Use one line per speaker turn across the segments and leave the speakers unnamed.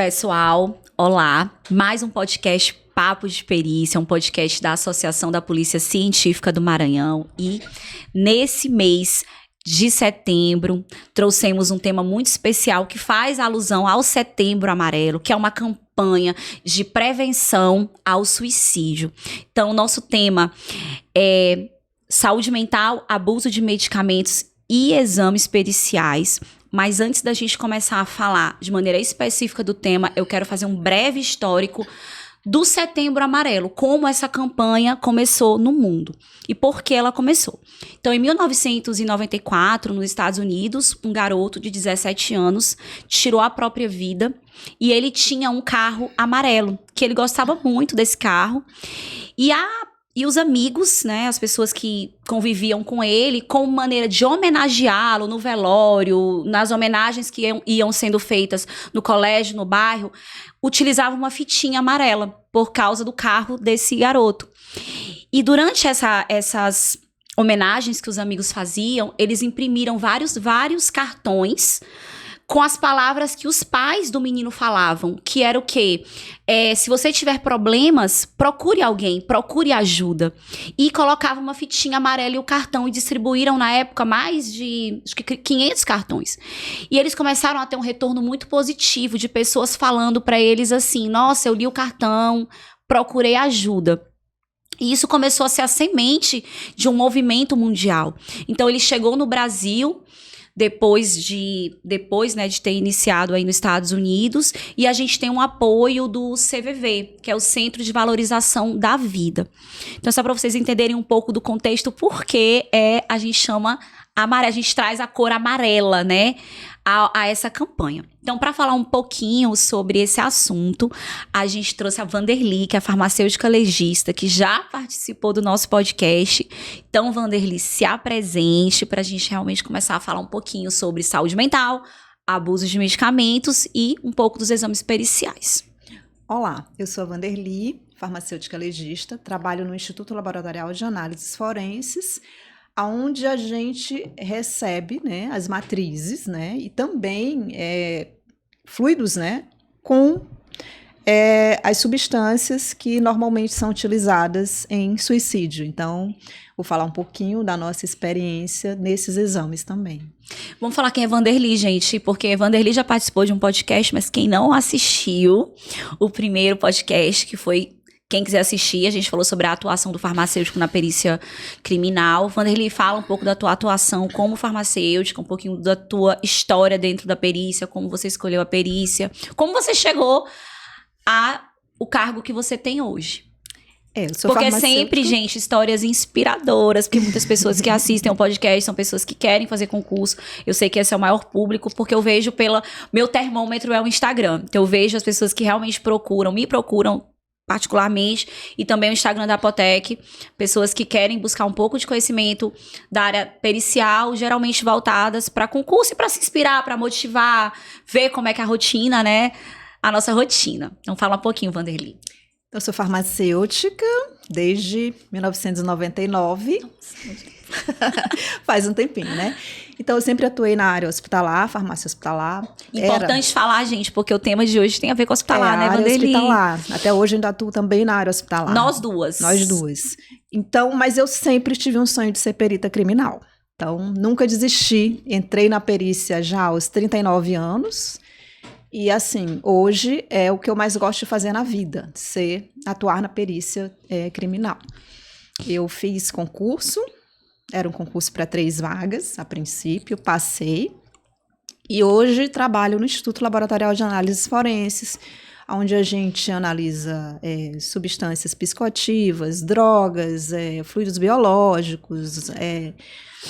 Pessoal, olá, mais um podcast Papo de Perícia, um podcast da Associação da Polícia Científica do Maranhão, e nesse mês de setembro trouxemos um tema muito especial que faz alusão ao Setembro Amarelo, que é uma campanha de prevenção ao suicídio. Então, nosso tema é saúde mental, abuso de medicamentos e exames periciais. Mas antes da gente começar a falar de maneira específica do tema, eu quero fazer um breve histórico do Setembro Amarelo, como essa campanha começou no mundo e por que ela começou. Então, em 1994, nos Estados Unidos, um garoto de 17 anos tirou a própria vida e ele tinha um carro amarelo, que ele gostava muito desse carro. E os amigos, né, as pessoas que conviviam com ele, como maneira de homenageá-lo no velório, nas homenagens que iam sendo feitas no colégio, no bairro, utilizavam uma fitinha amarela por causa do carro desse garoto. E durante essas homenagens que os amigos faziam, eles imprimiram vários cartões com as palavras que os pais do menino falavam, que era o quê? Se você tiver problemas, procure alguém, procure ajuda. E colocava uma fitinha amarela e o cartão, e distribuíram na época mais de acho que 500 cartões. E eles começaram a ter um retorno muito positivo de pessoas falando para eles assim: nossa, eu li o cartão, procurei ajuda. E isso começou a ser a semente de um movimento mundial. Então ele chegou no Brasil depois de ter iniciado aí nos Estados Unidos, e a gente tem um apoio do CVV, que é o Centro de Valorização da Vida. Então, só para vocês entenderem um pouco do contexto, porque a gente chama a gente traz a cor amarela, né, a essa campanha. Então, para falar um pouquinho sobre esse assunto, a gente trouxe a Vanderly, que é a farmacêutica legista, que já participou do nosso podcast. Então, Vanderly, se apresente para a gente realmente começar a falar um pouquinho sobre saúde mental, abuso de medicamentos e um pouco dos exames periciais.
Olá, eu sou a Vanderly, farmacêutica legista, trabalho no Instituto Laboratorial de Análises Forenses, onde a gente recebe, né, as matrizes, né, e também fluidos, né, com as substâncias que normalmente são utilizadas em suicídio. Então, vou falar um pouquinho da nossa experiência nesses exames também.
Vamos falar quem é Vanderly, gente, porque a Vanderly já participou de um podcast, mas quem não assistiu o primeiro podcast, que foi... Quem quiser assistir, a gente falou sobre a atuação do farmacêutico na perícia criminal. Vanderly, fala um pouco da tua atuação como farmacêutica, um pouquinho da tua história dentro da perícia, como você escolheu a perícia, como você chegou ao cargo que você tem hoje.
Eu sou
porque sempre, gente, histórias inspiradoras, porque muitas pessoas que assistem ao podcast são pessoas que querem fazer concurso. Eu sei que esse é o maior público, porque eu vejo meu termômetro é o Instagram. Então eu vejo as pessoas que realmente me procuram particularmente, e também o Instagram da Apotec, pessoas que querem buscar um pouco de conhecimento da área pericial, geralmente voltadas para concurso e para se inspirar, para motivar, ver como é que é a rotina, né? A nossa rotina. Então fala um pouquinho, Vanderly.
Eu sou farmacêutica desde 1999. Faz um tempinho, né? Então, eu sempre atuei na área hospitalar, farmácia hospitalar.
Importante falar, gente, porque o tema de hoje tem a ver com hospitalar, né, Vanderly?
Hospitalar. Até hoje ainda atuo também na área hospitalar.
Nós duas.
Então, mas eu sempre tive um sonho de ser perita criminal. Então, nunca desisti. Entrei na perícia já aos 39 anos. E, assim, hoje é o que eu mais gosto de fazer na vida, atuar na perícia criminal. Eu fiz concurso. Era um concurso para 3 vagas, a princípio, passei. E hoje trabalho no Instituto Laboratorial de Análises Forenses, onde a gente analisa substâncias psicoativas, drogas, fluidos biológicos,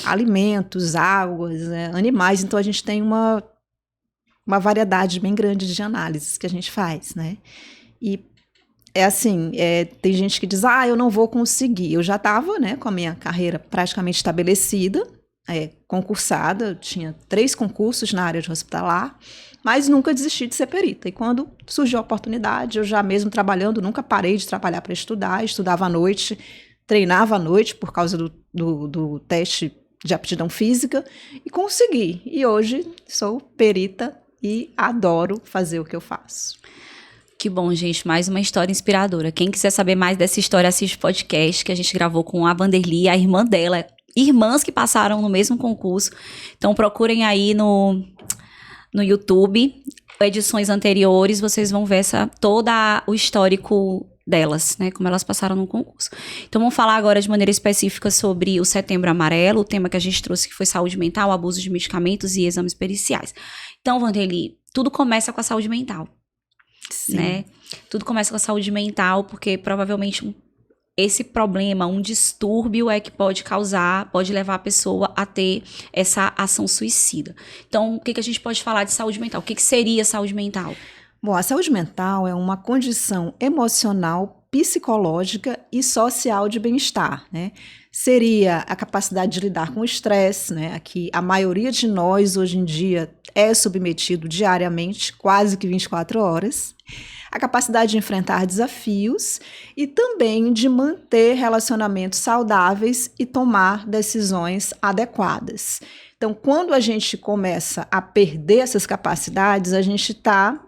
alimentos, águas, animais. Então, a gente tem uma variedade bem grande de análises que a gente faz, né? E tem gente que diz, eu não vou conseguir. Eu já estava, né, com a minha carreira praticamente estabelecida, concursada, eu tinha 3 concursos na área de hospitalar, mas nunca desisti de ser perita. E quando surgiu a oportunidade, eu já mesmo trabalhando, nunca parei de trabalhar para estudar, estudava à noite, treinava à noite por causa do teste de aptidão física, e consegui. E hoje sou perita e adoro fazer o que eu faço.
Que bom, gente. Mais uma história inspiradora. Quem quiser saber mais dessa história, assiste o podcast que a gente gravou com a Vanderly, a irmã dela. Irmãs que passaram no mesmo concurso. Então, procurem aí no YouTube, edições anteriores, vocês vão ver todo o histórico delas, né? Como elas passaram no concurso. Então, vamos falar agora de maneira específica sobre o Setembro Amarelo, o tema que a gente trouxe que foi saúde mental, abuso de medicamentos e exames periciais. Então, Vanderly, tudo começa com a saúde mental.
Sim.
Né? Tudo começa com a saúde mental, porque provavelmente esse problema, um distúrbio é que pode levar a pessoa a ter essa ação suicida. Então, o que a gente pode falar de saúde mental? O que seria saúde mental?
Bom, a saúde mental é uma condição emocional, psicológica e social de bem-estar, né? Seria a capacidade de lidar com o estresse, né? Aqui a maioria de nós hoje em dia é submetido diariamente, quase que 24 horas. A capacidade de enfrentar desafios e também de manter relacionamentos saudáveis e tomar decisões adequadas. Então, quando a gente começa a perder essas capacidades, a gente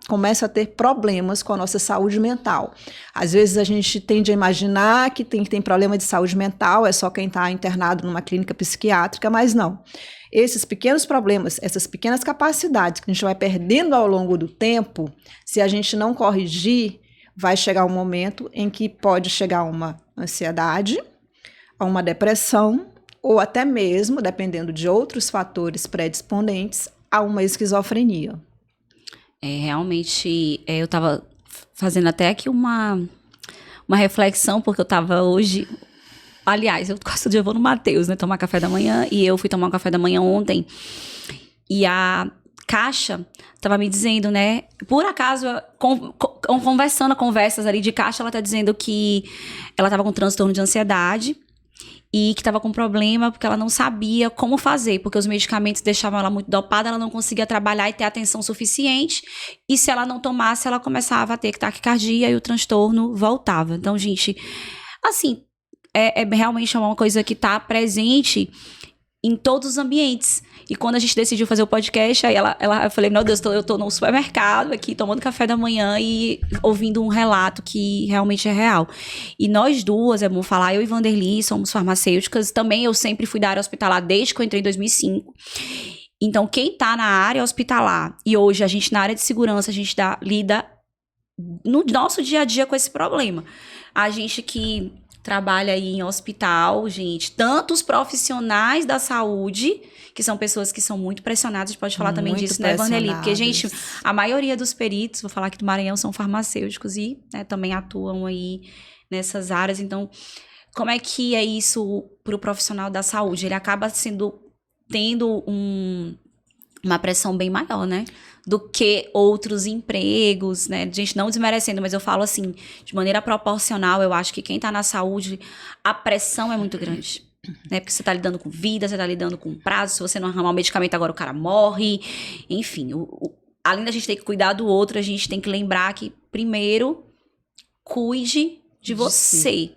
começa a ter problemas com a nossa saúde mental. Às vezes a gente tende a imaginar que tem problema de saúde mental, é só quem está internado numa clínica psiquiátrica, mas não. Esses pequenos problemas, essas pequenas capacidades que a gente vai perdendo ao longo do tempo, se a gente não corrigir, vai chegar um momento em que pode chegar a uma ansiedade, a uma depressão, ou até mesmo, dependendo de outros fatores predisponentes, a uma esquizofrenia.
Realmente, eu estava fazendo até aqui uma reflexão, porque eu estava hoje... Aliás, eu quase todo dia vou no Mateus, né, tomar café da manhã, e eu fui tomar um café da manhã ontem, e a Caixa estava me dizendo, né, por acaso, conversas ali de Caixa, ela está dizendo que ela estava com transtorno de ansiedade, e que estava com problema porque ela não sabia como fazer, porque os medicamentos deixavam ela muito dopada, ela não conseguia trabalhar e ter atenção suficiente, e se ela não tomasse, ela começava a ter taquicardia e o transtorno voltava. Então, gente, assim, realmente uma coisa que está presente em todos os ambientes. E quando a gente decidiu fazer o podcast, aí eu falei, meu Deus, eu tô no supermercado aqui, tomando café da manhã e ouvindo um relato que realmente é real. E nós duas, vamos falar, eu e Vanderly, somos farmacêuticas. Também eu sempre fui da área hospitalar desde que eu entrei em 2005. Então, quem tá na área hospitalar, e hoje a gente na área de segurança, a gente lida no nosso dia a dia com esse problema. A gente que trabalha aí em hospital, gente, tanto os profissionais da saúde, que são pessoas que são muito pressionadas, a gente pode falar também disso, né, Vanderly? Porque, gente, a maioria dos peritos, vou falar aqui do Maranhão, são farmacêuticos e, né, também atuam aí nessas áreas. Então, como é que é isso para o profissional da saúde? Ele acaba tendo uma pressão bem maior, né? Do que outros empregos, né? Gente, não desmerecendo, mas eu falo assim, de maneira proporcional, eu acho que quem tá na saúde, a pressão é muito grande, né? Porque você tá lidando com vida, você tá lidando com prazo, se você não arrumar o medicamento agora o cara morre, enfim. Além da gente ter que cuidar do outro, a gente tem que lembrar que, primeiro, cuide de você,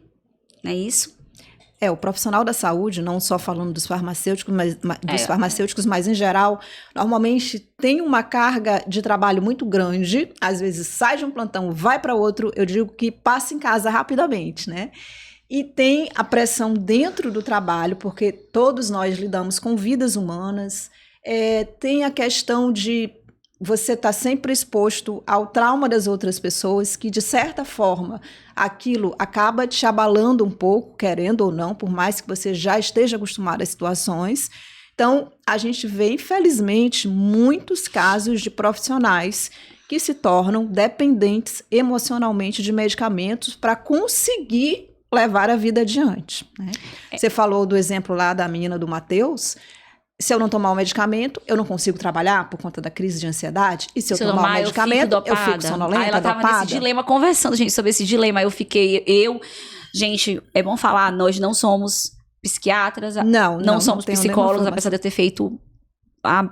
não é isso?
O profissional da saúde, não só falando dos farmacêuticos, mas em geral, normalmente tem uma carga de trabalho muito grande, às vezes sai de um plantão, vai para outro, eu digo que passa em casa rapidamente, né? E tem a pressão dentro do trabalho, porque todos nós lidamos com vidas humanas, tem a questão de você estar sempre exposto ao trauma das outras pessoas, que de certa forma aquilo acaba te abalando um pouco, querendo ou não, por mais que você já esteja acostumado às situações. Então, a gente vê, infelizmente, muitos casos de profissionais que se tornam dependentes emocionalmente de medicamentos para conseguir levar a vida adiante, né? Você falou do exemplo lá da menina do Mateus. Se eu não tomar o medicamento, eu não consigo trabalhar por conta da crise de ansiedade. E se eu tomar o medicamento, eu fico sonolenta,
Aí ela tava nesse dilema, conversando, gente, sobre esse dilema. Aí eu fiquei, gente, é bom falar, nós não somos psiquiatras, não somos psicólogos, apesar de eu ter feito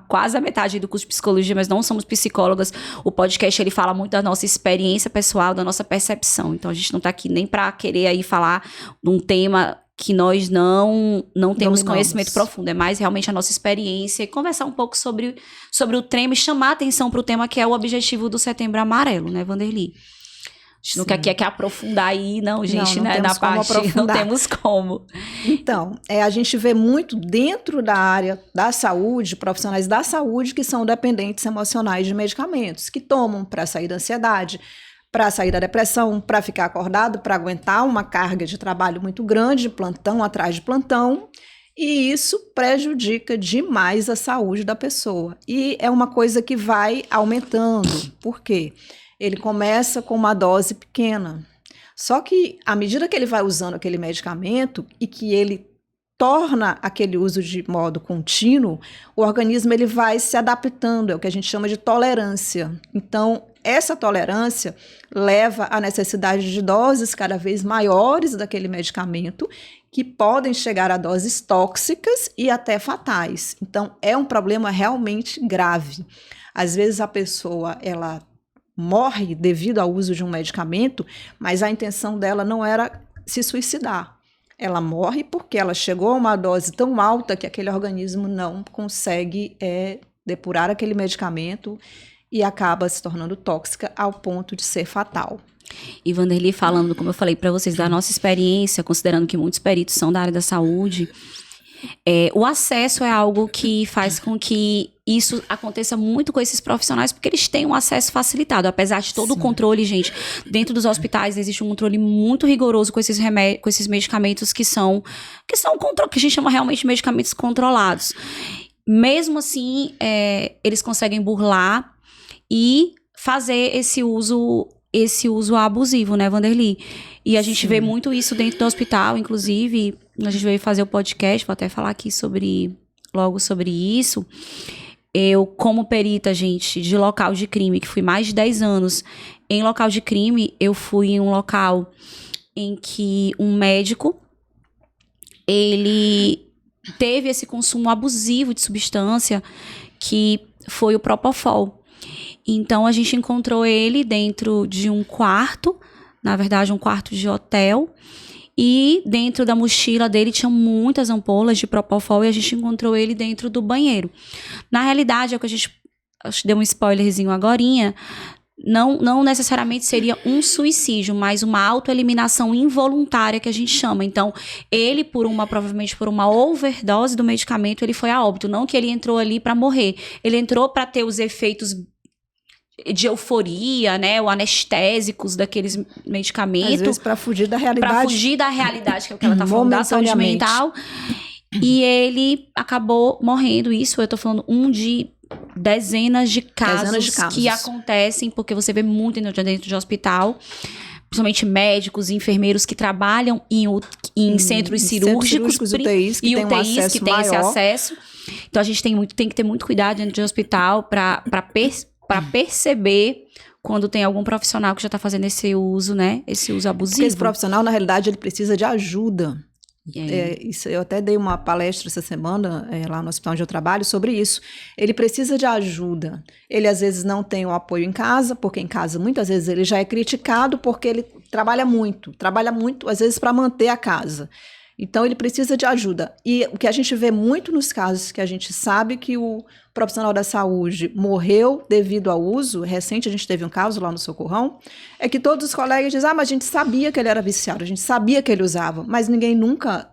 quase a metade do curso de psicologia, mas não somos psicólogas. O podcast, ele fala muito da nossa experiência pessoal, da nossa percepção. Então, a gente não tá aqui nem pra querer aí falar de um tema que nós não temos conhecimento
Dominamos.
profundo, é mais realmente a nossa experiência e conversar um pouco sobre o tema e chamar a atenção para o tema que é o objetivo do Setembro Amarelo, né, Vanderly? A gente não quer aprofundar aí, não, gente,
não
né,
temos
na parte,
como aprofundar.
não temos como.
Então, a gente vê muito dentro da área da saúde, profissionais da saúde que são dependentes emocionais de medicamentos, que tomam para sair da ansiedade, para sair da depressão, para ficar acordado, para aguentar uma carga de trabalho muito grande, plantão atrás de plantão, e isso prejudica demais a saúde da pessoa. E é uma coisa que vai aumentando. Por quê? Ele começa com uma dose pequena. Só que, à medida que ele vai usando aquele medicamento e que ele torna aquele uso de modo contínuo, o organismo ele vai se adaptando, é o que a gente chama de tolerância. Então, essa tolerância leva à necessidade de doses cada vez maiores daquele medicamento, que podem chegar a doses tóxicas e até fatais. Então, é um problema realmente grave. Às vezes a pessoa, ela morre devido ao uso de um medicamento, mas a intenção dela não era se suicidar. Ela morre porque ela chegou a uma dose tão alta que aquele organismo não consegue depurar aquele medicamento e acaba se tornando tóxica ao ponto de ser fatal.
E Vanderly, falando, como eu falei para vocês, da nossa experiência, considerando que muitos peritos são da área da saúde, o acesso é algo que faz com que isso aconteça muito com esses profissionais, porque eles têm um acesso facilitado, apesar de todo o controle, gente. Dentro dos hospitais existe um controle muito rigoroso com esses com esses medicamentos que a gente chama realmente de medicamentos controlados. Mesmo assim, eles conseguem burlar e fazer esse uso abusivo, né, Vanderly? E a gente vê muito isso dentro do hospital, inclusive, a gente veio fazer o podcast, vou até falar aqui logo sobre isso. Eu, como perita, gente, de local de crime, que fui mais de 10 anos em local de crime, eu fui em um local em que um médico, ele teve esse consumo abusivo de substância, que foi o Propofol. Então, a gente encontrou ele dentro de um quarto, na verdade, um quarto de hotel, e dentro da mochila dele tinha muitas ampolas de Propofol e a gente encontrou ele dentro do banheiro. Na realidade, é o que acho que deu um spoilerzinho agorinha, não necessariamente seria um suicídio, mas uma autoeliminação involuntária que a gente chama. Então, ele, provavelmente por uma overdose do medicamento, ele foi a óbito. Não que ele entrou ali para morrer, ele entrou para ter os efeitos de euforia, né, ou anestésicos daqueles medicamentos.
Às vezes para fugir da realidade.
Para fugir da realidade, que é o que ela tá falando, da saúde mental. E ele acabou morrendo. Isso, eu tô falando de dezenas de casos que acontecem, porque você vê muito dentro de hospital, principalmente médicos e enfermeiros que trabalham em centros cirúrgicos
UTIs,
e UTIs que têm esse acesso. Então, a gente tem que ter muito cuidado dentro de hospital para perceber quando tem algum profissional que já está fazendo esse uso, né? Esse uso abusivo.
Porque esse profissional, na realidade, ele precisa de ajuda. Isso, eu até dei uma palestra essa semana lá no hospital onde eu trabalho sobre isso. Ele precisa de ajuda. Ele às vezes não tem o apoio em casa, porque em casa muitas vezes ele já é criticado porque ele trabalha muito às vezes para manter a casa. Então ele precisa de ajuda. E o que a gente vê muito nos casos que a gente sabe que o profissional da saúde morreu devido ao uso, recente a gente teve um caso lá no Socorrão, é que todos os colegas dizem, mas a gente sabia que ele era viciado, a gente sabia que ele usava, mas ninguém nunca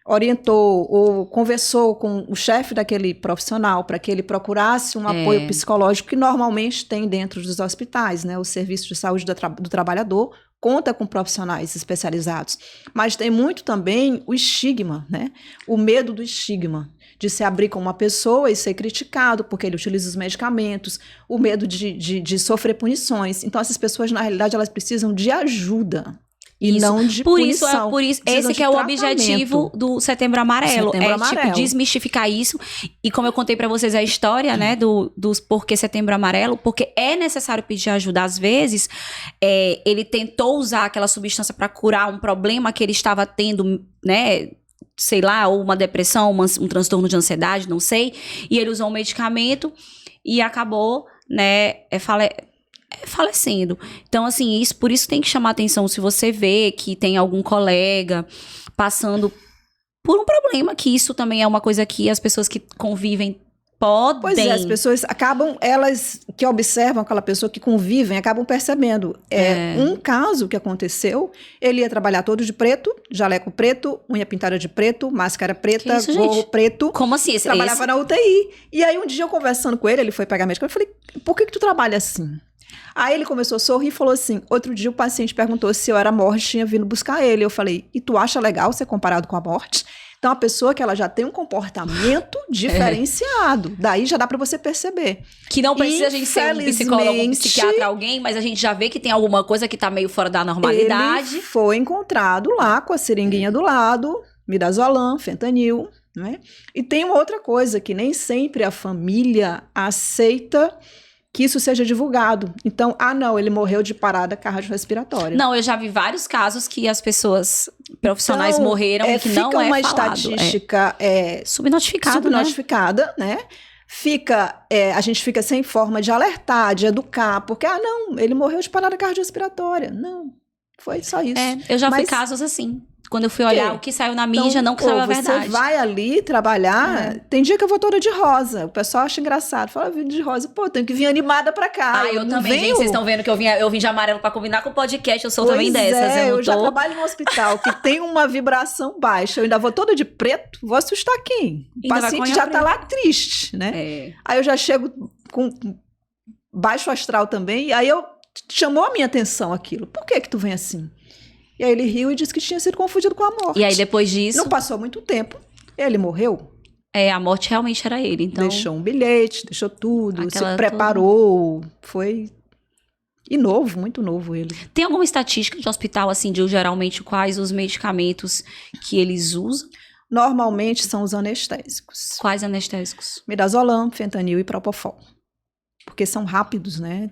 orientou ou conversou com o chefe daquele profissional para que ele procurasse um apoio psicológico que normalmente tem dentro dos hospitais, né? O Serviço de Saúde do Trabalhador conta com profissionais especializados, mas tem muito também o estigma, né? O medo do estigma, de se abrir com uma pessoa e ser criticado porque ele utiliza os medicamentos, o medo de sofrer punições. Então, essas pessoas, na realidade, elas precisam de ajuda. E não de punição.
Por isso, esse que é o objetivo do Setembro Amarelo.
Amarelo.
Tipo, desmistificar isso. E como eu contei pra vocês a história, né, dos porquê Setembro Amarelo, porque é necessário pedir ajuda. Às vezes, ele tentou usar aquela substância pra curar um problema que ele estava tendo, né, sei lá, ou uma depressão, um transtorno de ansiedade, não sei. E ele usou um medicamento e acabou, né, falecendo. Então, assim, por isso tem que chamar atenção. Se você vê que tem algum colega passando por um problema, que isso também é uma coisa que as pessoas que convivem podem...
Pois é, as pessoas acabam, elas que observam aquela pessoa, que convivem, acabam percebendo. Um caso que aconteceu, ele ia trabalhar todo de preto, jaleco preto, unha pintada de preto, máscara preta,
isso,
gorro
gente?
preto.
Como assim?
Trabalhava na UTI. E aí um dia eu conversando com ele, ele foi pegar médico, eu falei, por que tu trabalha assim? Aí ele começou a sorrir e falou assim, outro dia o paciente perguntou se eu era morte, tinha vindo buscar ele. Eu falei, e tu acha legal ser comparado com a morte? Então, a pessoa que ela já tem um comportamento diferenciado. Daí já dá pra você perceber.
Que não precisa a gente ser um psicólogo, um psiquiatra, alguém, mas a gente já vê que tem alguma coisa que tá meio fora da normalidade.
Ele foi encontrado lá com a seringuinha do lado, midazolam, fentanil, né? E tem uma outra coisa, que nem sempre a família aceita que isso seja divulgado. Então, não, ele morreu de parada cardiorrespiratória.
Não, eu já vi vários casos que as pessoas profissionais morreram e que não
fica uma
falado.
estatística
subnotificada,
né? A gente fica sem forma de alertar, de educar, porque, não, ele morreu de parada cardiorrespiratória. Não, foi só isso.
Eu já vi casos assim. Quando eu fui olhar o que saiu na mídia, não que saiu a verdade.
Você vai ali trabalhar, tem dia que eu vou toda de rosa. O pessoal acha engraçado. Fala, vindo de rosa. Pô, tenho que vir animada pra cá.
Eu também, gente. Vocês estão vendo que eu vim de amarelo pra combinar com o podcast. Eu sou também dessas.
Eu já trabalho no hospital que tem uma vibração baixa. Eu ainda vou toda de preto, vou assustar quem? O paciente já tá lá triste, né? Aí eu já chego com baixo astral também. E aí chamou a minha atenção aquilo. Por que tu vem assim? E aí ele riu e disse que tinha sido confundido com a morte.
E aí depois disso...
Não passou muito tempo, ele morreu.
A morte realmente era ele, então...
Deixou um bilhete, deixou tudo, se preparou, foi... E novo, muito novo ele.
Tem alguma estatística de hospital, assim, de geralmente quais os medicamentos que eles usam?
Normalmente são os anestésicos.
Quais anestésicos?
Midazolam, fentanil e propofol. Porque são rápidos, né?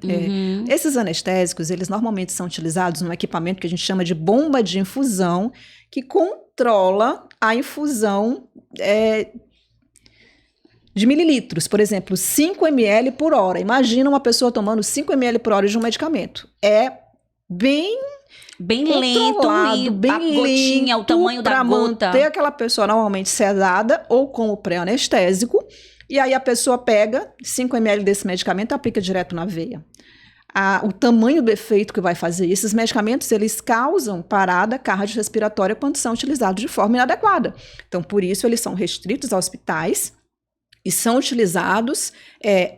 Esses anestésicos, eles normalmente são utilizados num equipamento que a gente chama de bomba de infusão, que controla a infusão de mililitros. Por exemplo, 5 ml por hora. Imagina uma pessoa tomando 5 ml por hora de um medicamento. É bem
lento,
bem
a gotinha, o tamanho da gota.
Para manter aquela pessoa normalmente sedada ou com o pré-anestésico. E aí a pessoa pega 5 ml desse medicamento e aplica direto na veia. O tamanho do efeito que vai fazer. Esses medicamentos, eles causam parada cardiorrespiratória quando são utilizados de forma inadequada. Então, por isso, eles são restritos a hospitais e são utilizados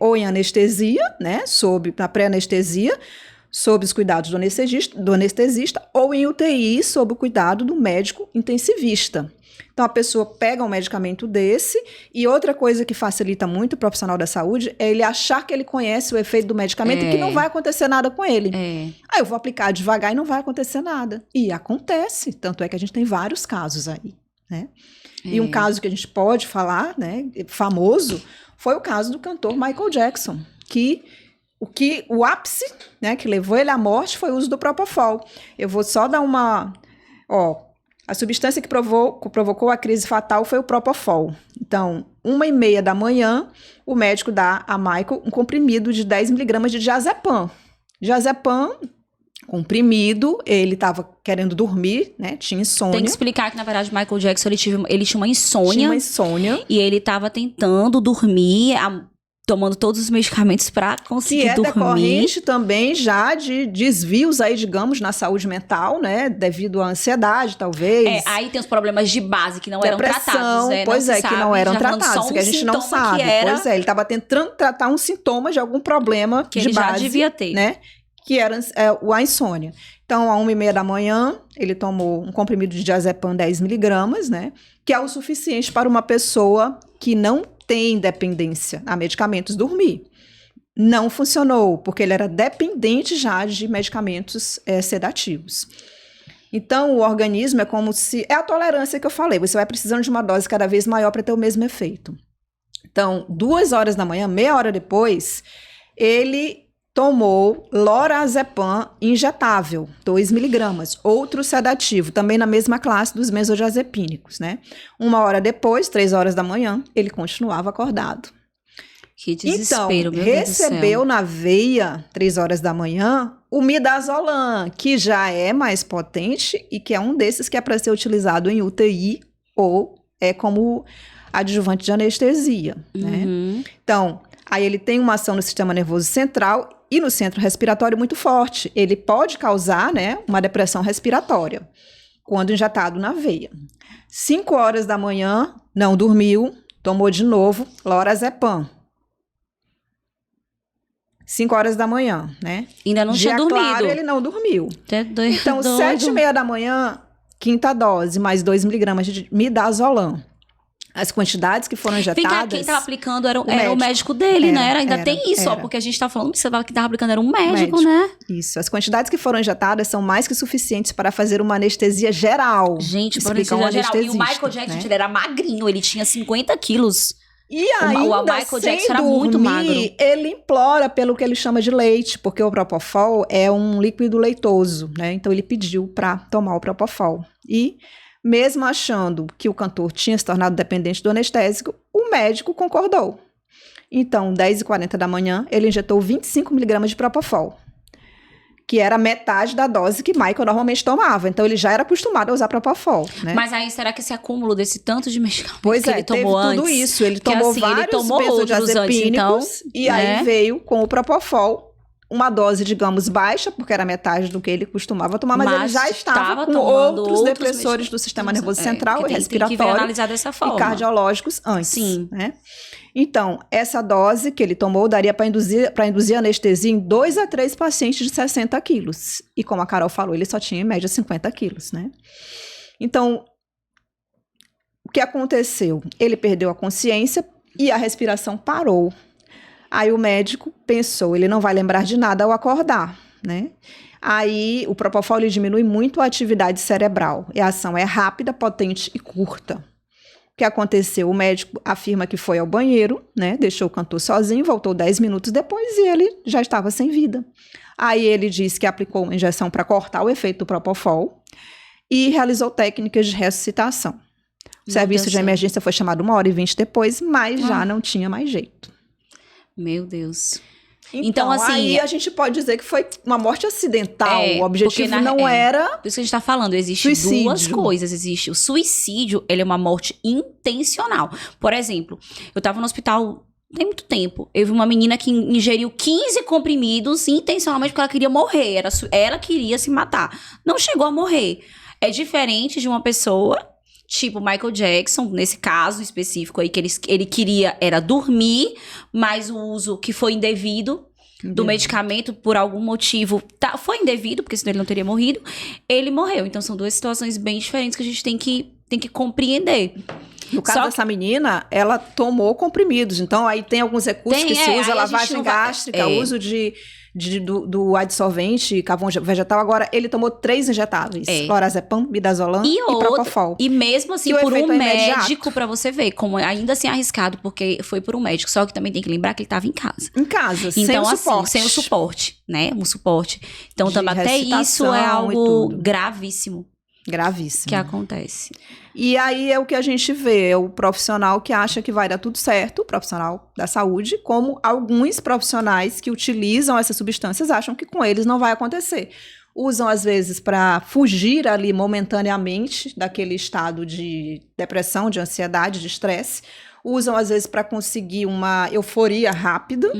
ou em anestesia, né, na pré-anestesia, sob os cuidados do anestesista, ou em UTI, sob o cuidado do médico intensivista. Então, a pessoa pega um medicamento desse, e outra coisa que facilita muito o profissional da saúde é ele achar que ele conhece o efeito do medicamento e que não vai acontecer nada com ele. Aí eu vou aplicar devagar e não vai acontecer nada. E acontece, tanto é que a gente tem vários casos aí, né? E um caso que a gente pode falar, né, famoso, foi o caso do cantor Michael Jackson, que o ápice, né, que levou ele à morte foi o uso do propofol. Eu vou só dar uma... A substância que provocou a crise fatal foi o propofol. Então, 1h30 da manhã, o médico dá a Michael um comprimido de 10 miligramas de diazepam. Diazepam, comprimido, ele estava querendo dormir, né? Tinha insônia.
Tem que explicar que, na verdade, Michael Jackson, ele tinha uma insônia.
Tinha uma insônia.
E ele estava tentando dormir... tomando todos os medicamentos para conseguir dormir.
Que decorrente também já de desvios aí, digamos, na saúde mental, né? Devido à ansiedade, talvez.
Aí tem os problemas de base que não eram tratados, né?
Pois que não eram tratados, que a gente não sabe. Pois ele estava tentando tratar um sintoma de algum problema
que
de
ele
base.
Já devia ter.
Né? Que era a insônia. Então, às 1h30 da manhã, ele tomou um comprimido de diazepam 10 miligramas, né? Que é o suficiente para uma pessoa que não tem dependência a medicamentos dormir. Não funcionou, porque ele era dependente já de medicamentos sedativos. Então, o organismo é como se... É a tolerância que eu falei, você vai precisando de uma dose cada vez maior para ter o mesmo efeito. Então, 2 horas da manhã, meia hora depois, ele tomou lorazepam injetável, 2 miligramas, outro sedativo, também na mesma classe dos benzodiazepínicos, né? 1 hora depois, 3 horas da manhã, ele continuava acordado.
Que desespero,
Então,
meu Deus do céu.
recebeu na veia, 3 horas da manhã, o midazolam, que já é mais potente e que é um desses que é para ser utilizado em UTI ou é como adjuvante de anestesia, né? Então, aí ele tem uma ação no sistema nervoso central e no centro respiratório muito forte. Ele pode causar, né, uma depressão respiratória quando injetado na veia. 5 horas da manhã, não dormiu, tomou de novo lorazepam. 5 horas da manhã, né?
Ainda não tinha dormido.
Claro, ele não dormiu.
Doido.
Então, 7h30 da manhã, quinta dose, mais 2 miligramas de midazolam. As quantidades que foram injetadas...
Vem cá, quem estava aplicando era o médico dele, né? Ainda tem isso, ó, porque a gente está falando que você que estava aplicando era um médico, né?
Isso, as quantidades que foram injetadas são mais que suficientes para fazer uma anestesia geral.
Gente, para anestesia geral. E o Michael Jackson, né? Ele era magrinho, ele tinha 50 quilos.
E ainda, o Michael Jackson era muito magro. Ele implora pelo que ele chama de leite, porque o Propofol é um líquido leitoso, né? Então ele pediu para tomar o Propofol. E mesmo achando que o cantor tinha se tornado dependente do anestésico, o médico concordou. Então, 10h40 da manhã, ele injetou 25 miligramas de Propofol, que era metade da dose que Michael normalmente tomava. Então, ele já era acostumado a usar Propofol, né?
Mas aí, será que esse acúmulo desse tanto de medicamentos que ele
teve
tomou antes?
Tudo isso. Ele tomou
assim,
vários
ele tomou benzodiazepínicos,
então, e aí veio com o Propofol, uma dose, digamos, baixa, porque era metade do que ele costumava tomar, mas ele já estava com outros depressores do sistema nervoso central e respiratório
tem que analisar dessa forma.
E cardiológicos antes.
Sim.
Né? Então, essa dose que ele tomou daria para induzir anestesia em 2 a 3 pacientes de 60 quilos. E como a Carol falou, ele só tinha em média 50 quilos, né? Então, o que aconteceu? Ele perdeu a consciência e a respiração parou. Aí o médico pensou, ele não vai lembrar de nada ao acordar, né? Aí o Propofol ele diminui muito a atividade cerebral. E a ação é rápida, potente e curta. O que aconteceu? O médico afirma que foi ao banheiro, né? Deixou o cantor sozinho, voltou 10 minutos depois e ele já estava sem vida. Aí ele disse que aplicou uma injeção para cortar o efeito do Propofol e realizou técnicas de ressuscitação. O serviço de emergência foi chamado 1h20 depois, mas já não tinha mais jeito.
Meu Deus.
Então, assim, aí a gente pode dizer que foi uma morte acidental. O objetivo não era...
Por isso que a gente tá falando, existe duas coisas. Existe o suicídio, ele é uma morte intencional. Por exemplo, eu tava no hospital tem muito tempo. Eu vi uma menina que ingeriu 15 comprimidos intencionalmente porque ela queria morrer. Ela queria se matar. Não chegou a morrer. É diferente de uma pessoa... Tipo Michael Jackson, nesse caso específico aí, que ele queria era dormir, mas o uso que foi indevido do medicamento, por algum motivo, foi indevido, porque senão ele não teria morrido, ele morreu. Então são duas situações bem diferentes que a gente tem que compreender.
No caso dessa menina, ela tomou comprimidos. Então, aí tem alguns recursos que se usa, lavagem gástrica, uso do adsorvente, carvão vegetal. Agora, ele tomou 3 injetáveis. Lorazepam, midazolam e Propofol.
E mesmo assim, por um médico, pra você ver, como ainda assim arriscado, porque foi por um médico. Só que também tem que lembrar que ele tava em casa.
Em casa,
então,
sem o suporte.
Sem o suporte, né? Um suporte. Então, também até isso é algo gravíssimo.
Gravíssimo.
Que acontece.
E aí é o que a gente vê, é o profissional que acha que vai dar tudo certo, o profissional da saúde, como alguns profissionais que utilizam essas substâncias acham que com eles não vai acontecer. Usam, às vezes, para fugir ali momentaneamente daquele estado de depressão, de ansiedade, de estresse. Usam, às vezes, para conseguir uma euforia rápida,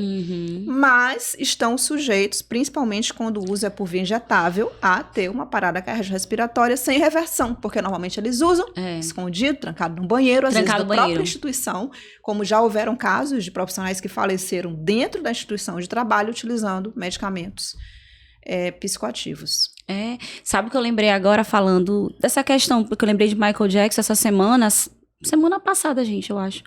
mas estão sujeitos, principalmente quando o uso é por via injetável, a ter uma parada cardiorrespiratória sem reversão, porque normalmente eles usam escondido, trancado no banheiro, às vezes na própria instituição, como já houveram casos de profissionais que faleceram dentro da instituição de trabalho utilizando medicamentos psicoativos.
Sabe o que eu lembrei agora falando dessa questão, porque eu lembrei de Michael Jackson essa semana passada, gente, eu acho.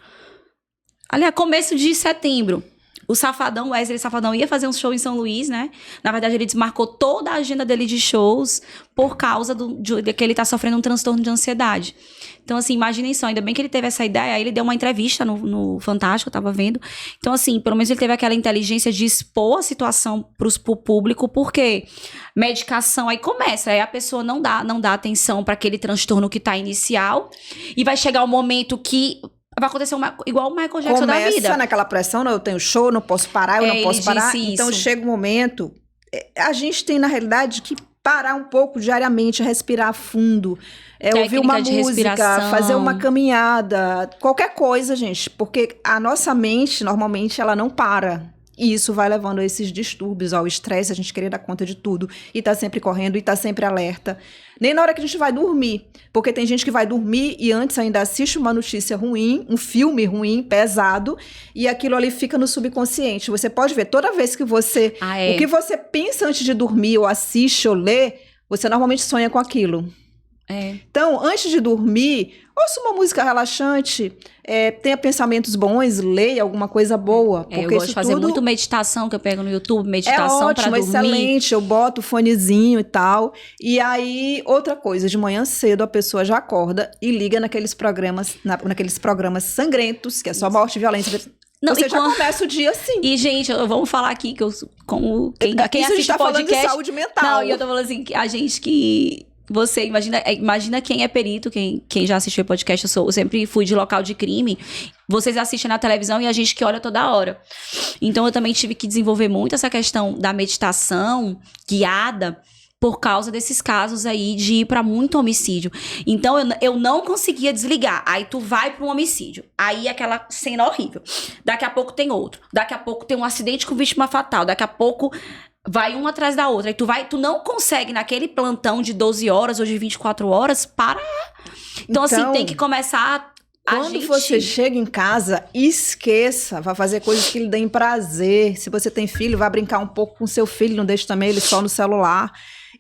Aliás, começo de setembro. O Safadão, Wesley Safadão, ia fazer um show em São Luís, né? Na verdade, ele desmarcou toda a agenda dele de shows por causa de que ele tá sofrendo um transtorno de ansiedade. Então, assim, imaginem só, ainda bem que ele teve essa ideia, aí ele deu uma entrevista no Fantástico, eu tava vendo. Então, assim, pelo menos ele teve aquela inteligência de expor a situação pro público, porque medicação, aí começa, aí a pessoa não dá atenção para aquele transtorno que tá inicial, e vai chegar o momento que vai acontecer igual o Michael Jackson da vida.
Começa naquela pressão, não, eu tenho show, não posso parar, eu não posso parar. Então chega um momento, a gente tem na realidade que parar um pouco diariamente, respirar fundo, ouvir uma música, fazer uma caminhada, qualquer coisa, gente, porque a nossa mente, normalmente, ela não para. E isso vai levando a esses distúrbios, ao estresse, a gente querer dar conta de tudo, e tá sempre correndo, e tá sempre alerta. Nem na hora que a gente vai dormir, porque tem gente que vai dormir e antes ainda assiste uma notícia ruim, um filme ruim, pesado, e aquilo ali fica no subconsciente. Você pode ver, toda vez que você... O que você pensa antes de dormir, ou assiste, ou lê, você normalmente sonha com aquilo. Então, antes de dormir, ouça uma música relaxante, tenha pensamentos bons, leia alguma coisa boa. Porque
eu gosto de fazer muito meditação, que eu pego no YouTube, meditação pra dormir.
É ótimo, excelente, eu boto o fonezinho e tal. E aí, outra coisa, de manhã cedo a pessoa já acorda e liga naqueles programas sangrentos, que é só morte e violência. Não, você já começa o dia assim.
E, gente, vamos falar aqui que quem assiste
tá
podcast...
falando de saúde mental.
Não, e eu tô falando assim, a gente que... Você imagina quem é perito, quem já assistiu podcast, eu sempre fui de local de crime. Vocês assistem na televisão e a gente que olha toda hora. Então, eu também tive que desenvolver muito essa questão da meditação guiada por causa desses casos aí de ir pra muito homicídio. Então, eu não conseguia desligar. Aí, tu vai pra um homicídio. Aí, aquela cena horrível. Daqui a pouco tem outro. Daqui a pouco tem um acidente com vítima fatal. Daqui a pouco... vai uma atrás da outra. E tu não consegue, naquele plantão de 12 horas ou de 24 horas, parar. Então, assim, tem que começar
quando você chega em casa, esqueça. Vai fazer coisas que lhe deem prazer. Se você tem filho, vai brincar um pouco com seu filho. Não deixe também ele só no celular.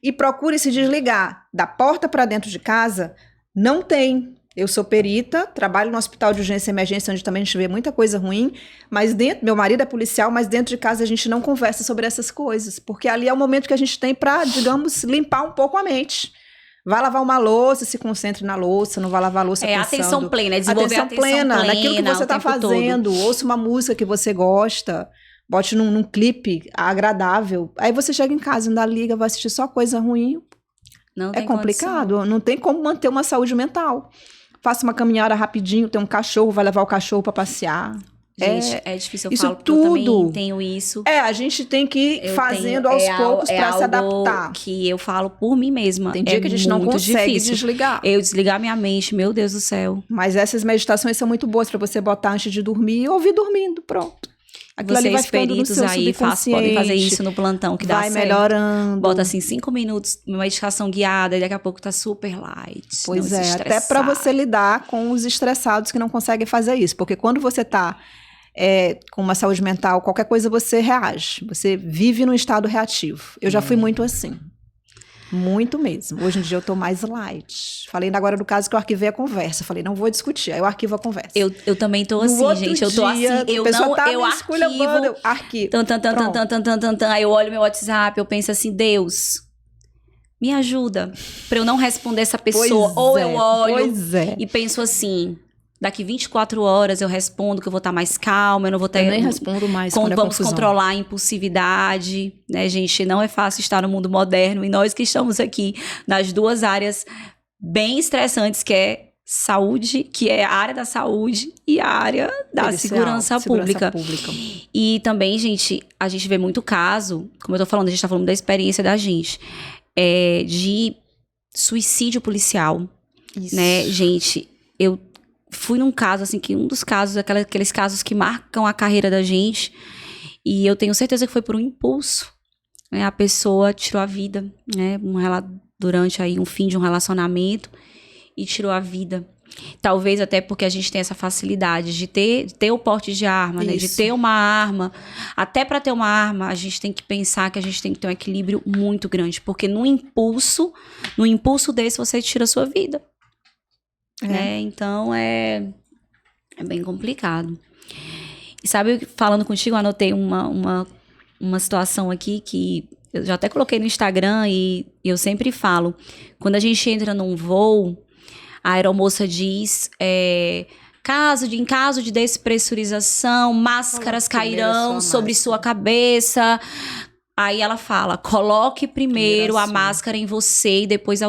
E procure se desligar. Da porta para dentro de casa, não tem. Eu sou perita, trabalho no hospital de urgência e emergência, onde também a gente vê muita coisa ruim, mas meu marido é policial, mas dentro de casa a gente não conversa sobre essas coisas, porque ali é o momento que a gente tem para, digamos, limpar um pouco a mente. Vai lavar uma louça, se concentre na louça, não vai lavar a louça pensando.
Atenção plena, desenvolver atenção plena
naquilo que você está fazendo. Todo. Ouça uma música que você gosta, bote num clipe agradável. Aí você chega em casa, ainda liga, vai assistir só coisa ruim.
Não tem
complicado,
condição.
Não tem como manter uma saúde mental. Faça uma caminhada rapidinho, tem um cachorro, vai levar o cachorro para passear.
Gente, é difícil, eu
isso
falo, porque
tudo,
eu também tenho isso.
A gente tem que ir fazendo aos poucos para se adaptar.
Que eu falo por mim mesma.
Tem dia que a gente não consegue desligar.
Eu desligar minha mente, meu Deus do céu.
Mas essas meditações são muito boas para você botar antes de dormir e ouvir dormindo, pronto.
Aquilo ali vai ficando no seu aí podem fazer isso no plantão, que dá certo.
Vai melhorando.
Bota assim 5 minutos, uma meditação guiada, e daqui a pouco tá super light.
Pois até para você lidar com os estressados que não conseguem fazer isso. Porque quando você tá com uma saúde mental, qualquer coisa você reage. Você vive num estado reativo. Eu já fui muito assim. Muito mesmo. Hoje em dia eu tô mais light. Falei ainda agora do caso que eu arquivei a conversa. Falei, não vou discutir. Aí eu arquivo a conversa.
Eu também tô assim, gente. Eu tô assim. Eu
arquivo.
Aí eu olho meu WhatsApp, eu penso assim, Deus, me ajuda pra eu não responder essa pessoa. Eu olho e penso assim, daqui 24 horas eu respondo, que eu vou estar mais calma, eu não vou ter...
Eu nem respondo mais
vamos controlar a impulsividade, né, gente? Não é fácil estar no mundo moderno, e nós que estamos aqui nas duas áreas bem estressantes, que é saúde, que é a área da saúde e a área da segurança pública. E também, gente, a gente vê muito caso, como eu tô falando, a gente tá falando da experiência da gente, de suicídio policial, né, gente? Eu fui num caso, assim, que um dos casos, aqueles casos que marcam a carreira da gente, e eu tenho certeza que foi por um impulso, né? A pessoa tirou a vida, né? Durante aí um fim de um relacionamento, e tirou a vida. Talvez até porque a gente tem essa facilidade de ter o porte de arma, né? De ter uma arma. Até para ter uma arma, a gente tem que pensar que a gente tem que ter um equilíbrio muito grande, porque no impulso desse, você tira a sua vida. Então é bem complicado. E sabe, falando contigo, eu anotei uma situação aqui que eu já até coloquei no Instagram, e eu sempre falo, quando a gente entra num voo, a aeromoça diz, em caso de despressurização, máscaras cairão sobre sua cabeça. Aí ela fala, coloque primeiro a máscara em você e depois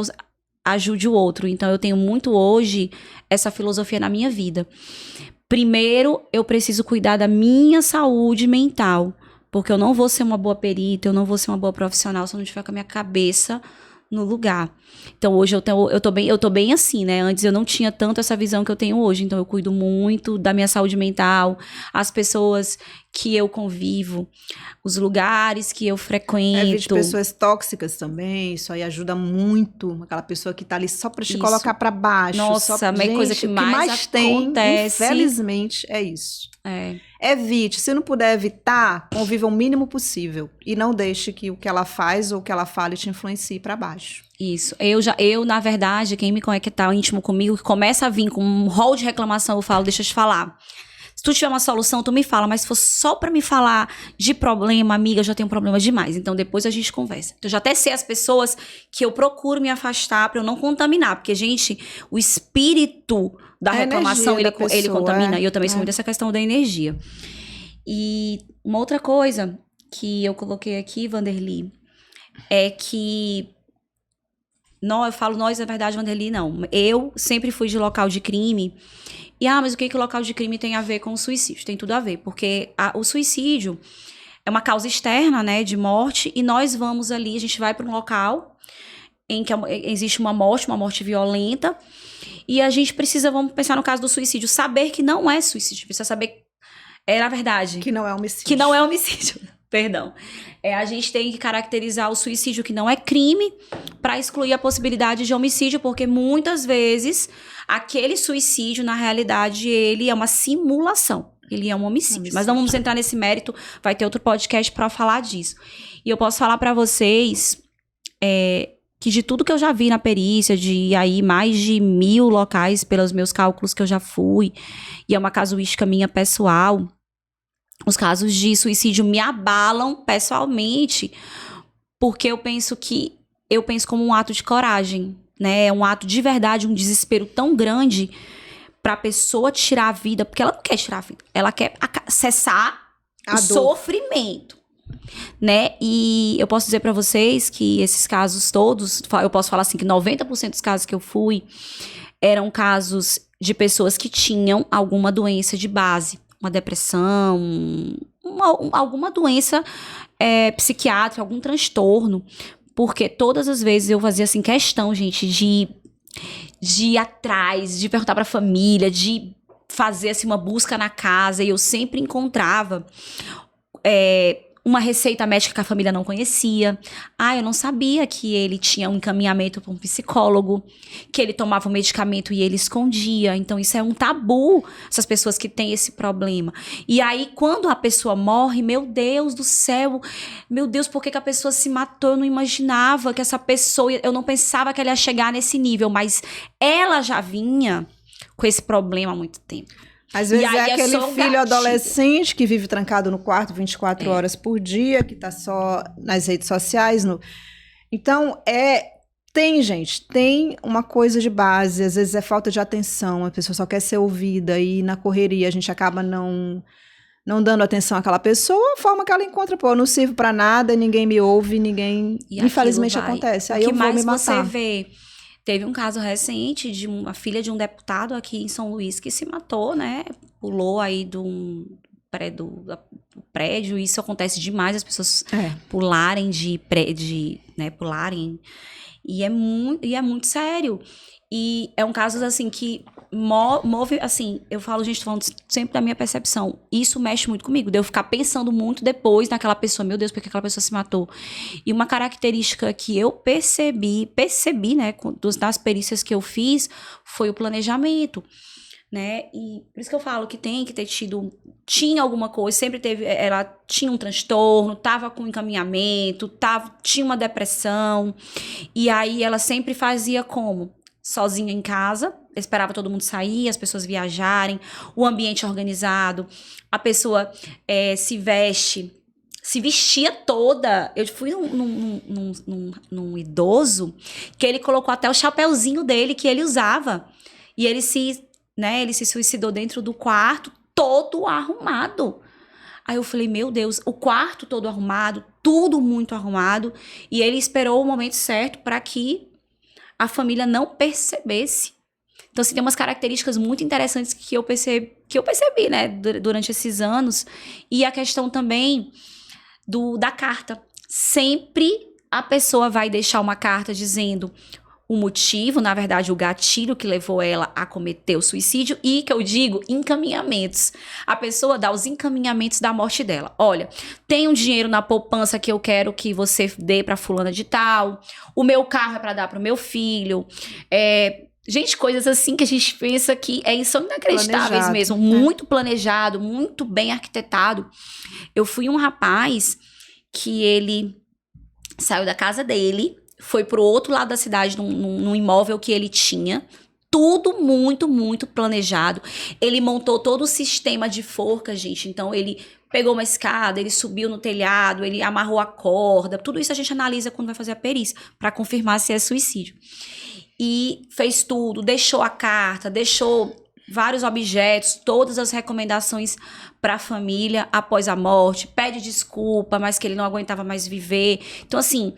ajude o outro. Então, eu tenho muito hoje essa filosofia na minha vida. primeiro eu preciso cuidar da minha saúde mental, porque eu não vou ser uma boa perita, eu não vou ser uma boa profissional se eu não tiver com a minha cabeça no lugar. Então hoje eu tô bem assim, né? Antes eu não tinha tanto essa visão que eu tenho hoje, então eu cuido muito da minha saúde mental, as pessoas que eu convivo, os lugares que eu frequento.
Evite pessoas tóxicas também, isso aí ajuda muito, aquela pessoa que tá ali só pra te colocar pra baixo.
Nossa,
só,
a coisa que mais
tem,
acontece,
infelizmente, é isso. Evite, se não puder evitar, conviva o mínimo possível e não deixe que o que ela faz ou o que ela fale te influencie pra baixo.
Isso. Eu, na verdade, quem me conhece que tá íntimo comigo, que começa a vir com um rol de reclamação, eu falo, deixa eu te falar. Se tu tiver uma solução, tu me fala, mas se for só pra me falar de problema, amiga, eu já tenho problema demais. Então, depois a gente conversa. Eu já até sei as pessoas que eu procuro me afastar pra eu não contaminar. Porque, gente, o espírito da reclamação, ele contamina. E eu também sou muito dessa questão da energia. E uma outra coisa que eu coloquei aqui, Vanderly, é que... Não, eu falo nós, na verdade, Vanderly, não. Eu sempre fui de local de crime. E, mas o que o local de crime tem a ver com o suicídio? Tem tudo a ver, porque o suicídio é uma causa externa, né, de morte, e nós vamos ali, a gente vai para um local em que existe uma morte violenta, e a gente precisa, vamos pensar no caso do suicídio, saber que não é suicídio, precisa saber, na verdade...
Que não é homicídio.
Que não é homicídio, perdão. A gente tem que caracterizar o suicídio que não é crime para excluir a possibilidade de homicídio, porque muitas vezes aquele suicídio, na realidade, ele é uma simulação. Ele é um homicídio. Mas não vamos entrar nesse mérito, vai ter outro podcast para falar disso. E eu posso falar para vocês que de tudo que eu já vi na perícia, de aí mais de 1000 locais, pelos meus cálculos que eu já fui, e é uma casuística minha pessoal... Os casos de suicídio me abalam pessoalmente, porque eu penso como um ato de coragem, né? É um ato de verdade, um desespero tão grande pra pessoa tirar a vida, porque ela não quer tirar a vida, ela quer cessar o sofrimento, né? E eu posso dizer pra vocês que esses casos todos, eu posso falar assim que 90% dos casos que eu fui eram casos de pessoas que tinham alguma doença de base. Uma depressão, alguma doença psiquiátrica, algum transtorno. Porque todas as vezes eu fazia assim questão, gente, de ir atrás, de perguntar pra família, de fazer assim, uma busca na casa. E eu sempre encontrava uma receita médica que a família não conhecia. Eu não sabia que ele tinha um encaminhamento para um psicólogo, que ele tomava um medicamento e ele escondia. Então, isso é um tabu, essas pessoas que têm esse problema. E aí, quando a pessoa morre, meu Deus do céu, meu Deus, por que a pessoa se matou? Eu não imaginava que essa pessoa, eu não pensava que ela ia chegar nesse nível, mas ela já vinha com esse problema há muito tempo.
Às vezes é aquele filho adolescente que vive trancado no quarto 24 horas por dia, que tá só nas redes sociais. Então, tem uma coisa de base, às vezes é falta de atenção, a pessoa só quer ser ouvida e na correria a gente acaba não dando atenção àquela pessoa, a forma que ela encontra, eu não sirvo pra nada, ninguém me ouve, infelizmente acontece, aí eu vou me matar.
Você vê... Teve um caso recente de uma filha de um deputado aqui em São Luís que se matou, né? Pulou aí do prédio. Isso acontece demais, as pessoas pularem pularem. E é muito sério. E é um caso, assim, que move, assim, eu falo, gente, tô falando sempre da minha percepção. Isso mexe muito comigo, de eu ficar pensando muito depois naquela pessoa, meu Deus, por que aquela pessoa se matou? E uma característica que eu percebi, né, das perícias que eu fiz, foi o planejamento, né? E por isso que eu falo que tem que ter tinha alguma coisa, sempre teve, ela tinha um transtorno, tava com encaminhamento, tinha uma depressão, e aí ela sempre fazia como? Sozinha em casa, esperava todo mundo sair, as pessoas viajarem, o ambiente organizado, a pessoa se vestia toda. Eu fui num idoso que ele colocou até o chapeuzinho dele que ele usava. E ele se suicidou dentro do quarto, todo arrumado. Aí eu falei, meu Deus, o quarto todo arrumado, tudo muito arrumado. E ele esperou o momento certo para que a família não percebesse. Então, assim, tem umas características muito interessantes que eu percebi, né, durante esses anos. E a questão também da carta. Sempre a pessoa vai deixar uma carta dizendo o motivo, na verdade, o gatilho que levou ela a cometer o suicídio e, que eu digo, encaminhamentos. A pessoa dá os encaminhamentos da morte dela. Olha, tem um dinheiro na poupança que eu quero que você dê pra fulana de tal. O meu carro é pra dar pro meu filho. Gente, coisas assim que a gente pensa que são inacreditáveis
Planejado,
mesmo.
né?
Muito planejado, muito bem arquitetado. Eu fui um rapaz que ele saiu da casa dele, foi pro outro lado da cidade, num imóvel que ele tinha. Tudo muito, muito planejado. Ele montou todo o sistema de forca, gente. Então, ele pegou uma escada, ele subiu no telhado, ele amarrou a corda. Tudo isso a gente analisa quando vai fazer a perícia, para confirmar se é suicídio. E fez tudo, deixou a carta, deixou vários objetos, todas as recomendações para a família após a morte. Pede desculpa, mas que ele não aguentava mais viver. Então, assim,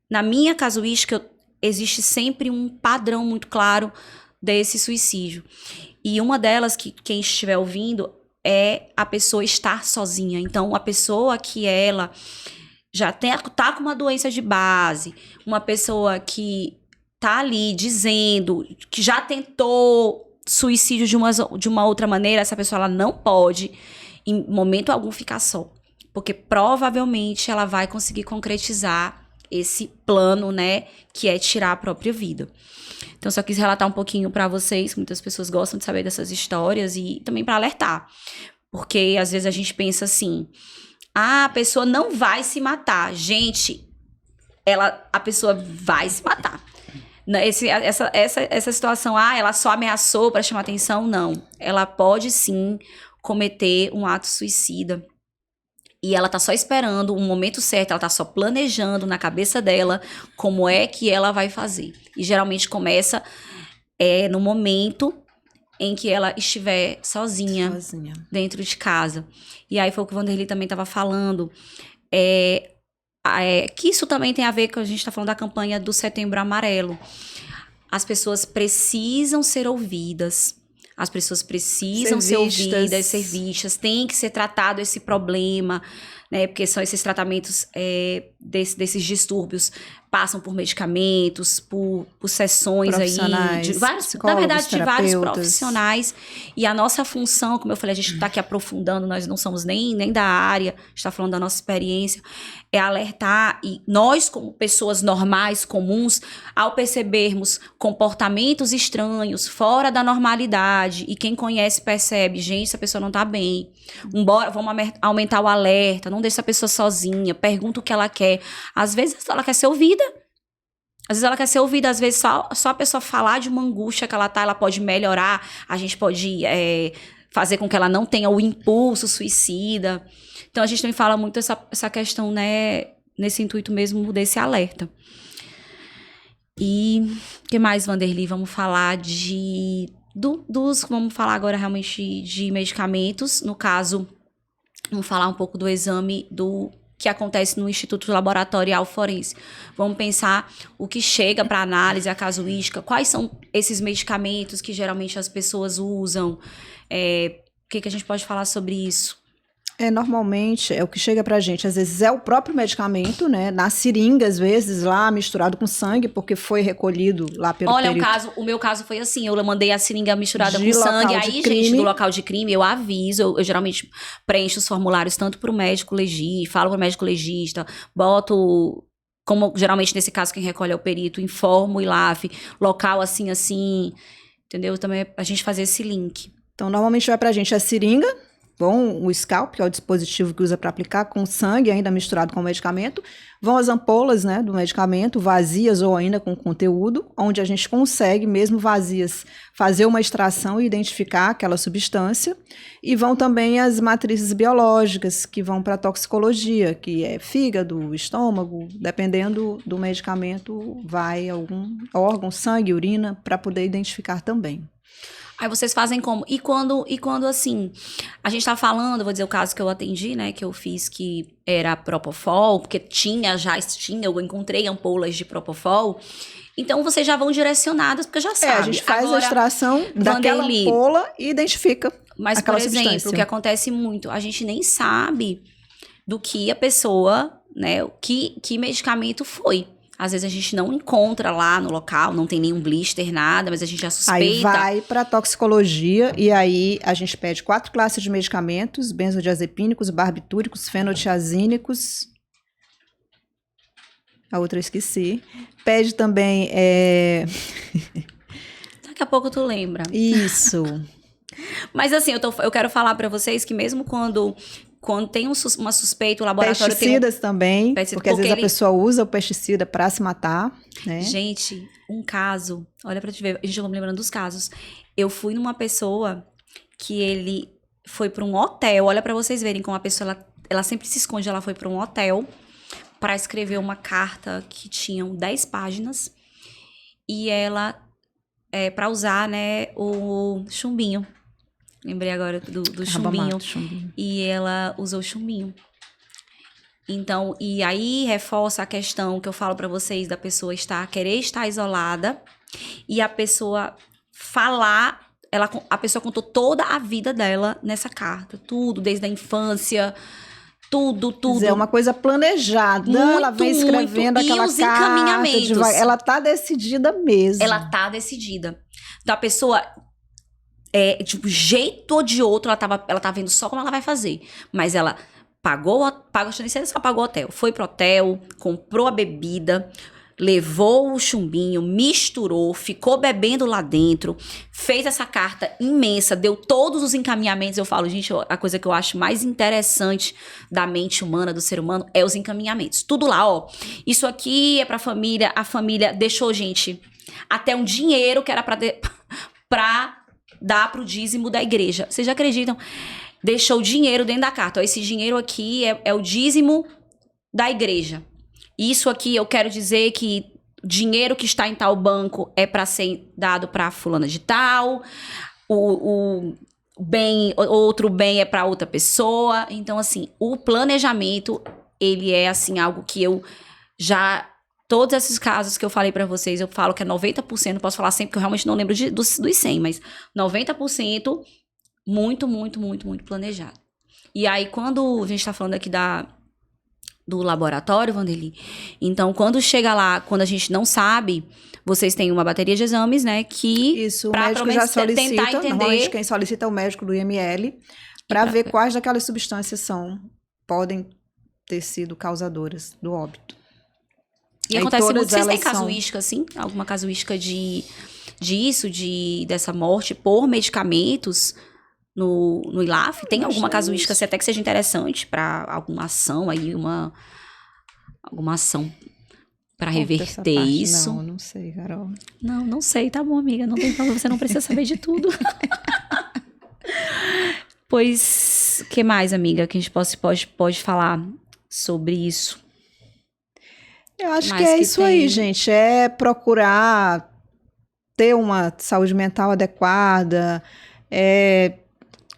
na minha casuística, existe sempre um padrão muito claro desse suicídio. E uma delas, que quem estiver ouvindo, é a pessoa estar sozinha. Então, a pessoa que ela já tá com uma doença de base, uma pessoa que tá ali dizendo que já tentou suicídio de uma outra maneira, essa pessoa ela não pode, em momento algum, ficar só. Porque provavelmente ela vai conseguir concretizar esse plano, né, que é tirar a própria vida. Então, só quis relatar um pouquinho pra vocês, muitas pessoas gostam de saber dessas histórias e também pra alertar. Porque, às vezes, a gente pensa assim, a pessoa não vai se matar. Gente, a pessoa vai se matar. Essa situação, ela só ameaçou pra chamar atenção, não. Ela pode, sim, cometer um ato suicida. E ela tá só esperando o momento certo, ela tá só planejando na cabeça dela como é que ela vai fazer. E geralmente começa no momento em que ela estiver sozinha dentro de casa. E aí foi o que o Vanderlei também estava falando. Que isso também tem a ver com a gente tá falando da campanha do Setembro Amarelo. As pessoas precisam ser ouvidas. As pessoas precisam ser ouvidas, ser vistas, tem que ser tratado esse problema, né? Porque são esses tratamentos desses distúrbios, passam por medicamentos, por sessões aí, de vários, na verdade, de vários profissionais. E a nossa função, como eu falei, a gente está aqui aprofundando, nós não somos nem da área, a gente está falando da nossa experiência, é alertar, e nós, como pessoas normais, comuns, ao percebermos comportamentos estranhos, fora da normalidade, e quem conhece percebe, gente, essa pessoa não tá bem, vamos aumentar o alerta, não deixa essa pessoa sozinha, pergunta o que ela quer. Às vezes ela quer ser ouvida, às vezes só a pessoa falar de uma angústia que ela tá, ela pode melhorar, a gente pode fazer com que ela não tenha o impulso suicida. Então, a gente também fala muito essa questão, né, nesse intuito mesmo desse alerta. E o que mais, Vanderlei? Vamos falar vamos falar agora realmente de medicamentos. No caso, vamos falar um pouco do exame que acontece no Instituto Laboratorial Forense. Vamos pensar o que chega para análise, a casuística, quais são esses medicamentos que geralmente as pessoas usam, o que a gente pode falar sobre isso?
Normalmente, o que chega pra gente, às vezes, é o próprio medicamento, né? Na seringa, às vezes, lá misturado com sangue, porque foi recolhido lá pelo perito.
O meu caso foi assim, eu mandei a seringa misturada com sangue, aí, gente, do local de crime, eu aviso, eu geralmente preencho os formulários tanto pro médico legista, falo pro médico legista, boto, como geralmente nesse caso quem recolhe é o perito, informo o ILAF, local assim, entendeu? Também a gente fazer esse link.
Então, normalmente vai pra gente a seringa, o scalp, que é o dispositivo que usa para aplicar, com sangue ainda misturado com o medicamento. Vão as ampolas, né, do medicamento, vazias ou ainda com conteúdo, onde a gente consegue, mesmo vazias, fazer uma extração e identificar aquela substância. E vão também as matrizes biológicas, que vão para a toxicologia, que é fígado, estômago, dependendo do medicamento, vai algum órgão, sangue, urina, para poder identificar também.
Aí vocês fazem como? E quando assim, a gente tá falando, vou dizer o caso que eu atendi, né, que eu fiz que era Propofol, porque eu encontrei ampolas de Propofol. Então vocês já vão direcionadas, porque já sabe.
A gente faz a extração daquela
Vanderly,
ampola e identifica
mas,
aquela
por exemplo,
substância.
o que acontece muito, a gente nem sabe do que a pessoa, né, que medicamento foi. Às vezes a gente não encontra lá no local, não tem nenhum blister, nada, mas a gente já suspeita.
Aí vai para toxicologia e aí a gente pede 4 classes de medicamentos: benzodiazepínicos, barbitúricos, fenotiazínicos. A outra eu esqueci. Pede também...
Daqui a pouco tu lembra.
Isso.
Mas assim, eu quero falar pra vocês que mesmo quando tem uma suspeita, o laboratório
pesticidas também, porque às vezes a pessoa usa o pesticida para se matar, né?
Gente, um caso, olha pra te ver, a gente vai me lembrando dos casos. Eu fui numa pessoa que ele foi pra um hotel, olha pra vocês verem como a pessoa, ela sempre se esconde, ela foi pra um hotel pra escrever uma carta que tinham 10 páginas e ela, pra usar, né, o chumbinho. Lembrei agora do chumbinho. E ela usou chumbinho. Então, e aí reforça a questão que eu falo pra vocês da pessoa querer estar isolada e a pessoa falar, a pessoa contou toda a vida dela nessa carta. Tudo, desde a infância, tudo.
É uma coisa planejada.
Muito,
ela vem escrevendo
muito.
aquela
E os
carta.
encaminhamentos.
Ela tá decidida mesmo.
Ela tá decidida. Então, a pessoa... de um jeito ou de outro, ela tá vendo só como ela vai fazer. Mas ela pagou o hotel. Foi pro hotel, comprou a bebida, levou o chumbinho, misturou, ficou bebendo lá dentro, fez essa carta imensa, deu todos os encaminhamentos. Eu falo, gente, a coisa que eu acho mais interessante da mente humana, do ser humano, é os encaminhamentos. Tudo lá, ó. Isso aqui é pra família, a família deixou, gente, até um dinheiro que era pra dar pro dízimo da igreja. Vocês já acreditam? Deixou dinheiro dentro da carta. Ó, esse dinheiro aqui é o dízimo da igreja. Isso aqui eu quero dizer que dinheiro que está em tal banco é para ser dado para fulana de tal. Outro bem é para outra pessoa. Então, assim, o planejamento, ele é, assim, algo que eu já... Todos esses casos que eu falei pra vocês, eu falo que é 90%, não posso falar 100%, porque eu realmente não lembro dos 100, mas 90% muito, muito, muito, muito planejado. E aí, quando a gente tá falando aqui do laboratório, Vanderly, então, quando chega lá, quando a gente não sabe, vocês têm uma bateria de exames, né, que...
Isso, o médico já solicita,
tentar entender...
normalmente quem solicita é o médico do IML, pra ver quais daquelas substâncias podem ter sido causadoras do óbito.
E acontece muito, vocês têm casuística, assim? Alguma casuística dessa morte por medicamentos no ILAF? Tem alguma casuística, até que seja interessante para alguma ação aí, alguma ação para reverter isso?
Não sei, Carol.
Não sei, tá bom, amiga, não tem problema, você não precisa saber de tudo. Pois, o que mais, amiga, que a gente pode falar sobre isso?
Eu acho que é isso aí, gente. É procurar ter uma saúde mental adequada,